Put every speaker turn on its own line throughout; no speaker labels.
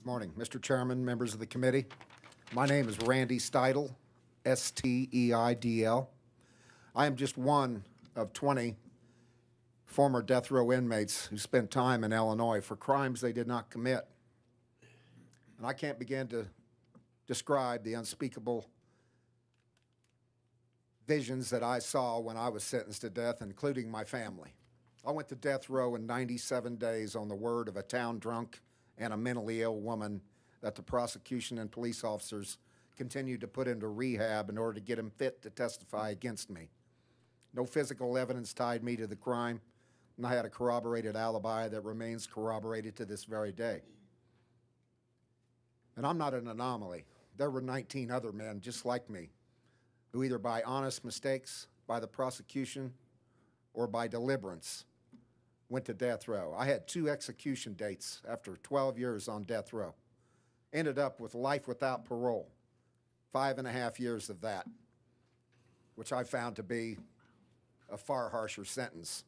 Good morning, Mr. Chairman, members of the committee. My name is Randy Steidl, S-T-E-I-D-L. I am just one of 20 former death row inmates who spent time in Illinois for crimes they did not commit. And I can't begin to describe the unspeakable visions that I saw when I was sentenced to death, including my family. I went to death row in 97 days on the word of a town drunk and a mentally ill woman that the prosecution and police officers continued to put into rehab in order to get him fit to testify against me. No physical evidence tied me to the crime, and I had a corroborated alibi that remains corroborated to this very day. And I'm not an anomaly. There were 19 other men just like me who either by honest mistakes, by the prosecution, or by deliverance went to death row. I had 2 execution dates after 12 years on death row. Ended up with life without parole, 5.5 years of that, which I found to be a far harsher sentence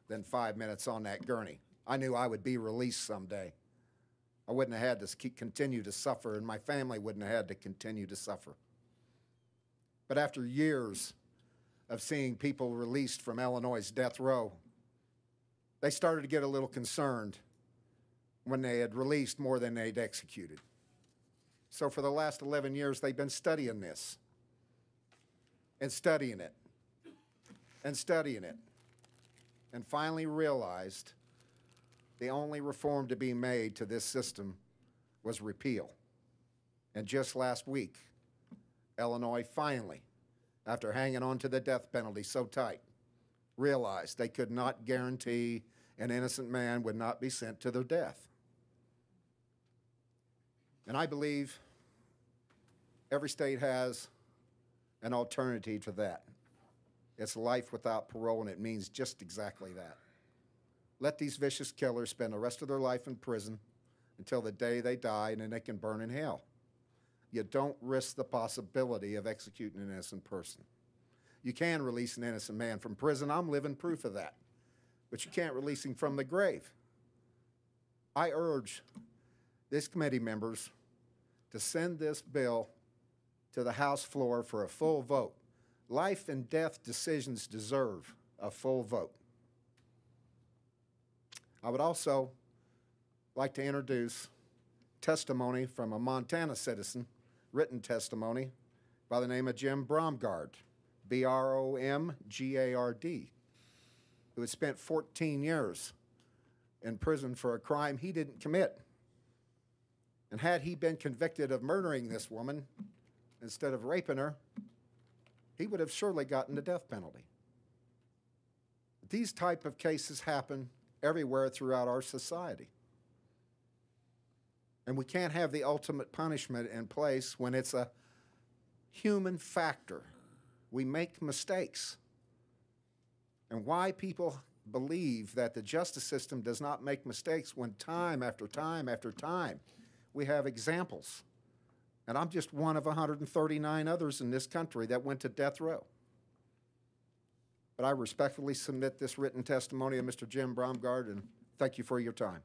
than 5 minutes on that gurney. I knew I would be released someday. I wouldn't have had to continue to suffer, and my family wouldn't have had to continue to suffer. But after years of seeing people released from Illinois' death row, they started to get a little concerned when they had released more than they'd executed. So for the last 11 years, they've been studying this and studying it and studying it, and finally realized the only reform to be made to this system was repeal. And just last week, Illinois finally, after hanging on to the death penalty so tight, realized they could not guarantee an innocent man would not be sent to their death. And I believe every state has an alternative to that. It's life without parole, and it means just exactly that. Let these vicious killers spend the rest of their life in prison until the day they die, and then they can burn in hell. You don't risk the possibility of executing an innocent person. You can release an innocent man from prison. I'm living proof of that. But you can't release him from the grave. I urge this committee members to send this bill to the House floor for a full vote. Life and death decisions deserve a full vote. I would also like to introduce testimony from a Montana citizen, written testimony by the name of Jim Bromgard, B-R-O-M-G-A-R-D, who had spent 14 years in prison for a crime he didn't commit. And had he been convicted of murdering this woman instead of raping her, he would have surely gotten the death penalty. These type of cases happen everywhere throughout our society. And we can't have the ultimate punishment in place when it's a human factor. We make mistakes. And why people believe that the justice system does not make mistakes when time after time after time we have examples. And I'm just one of 139 others in this country that went to death row. But I respectfully submit this written testimony of Mr. Jim Bromgard, and thank you for your time.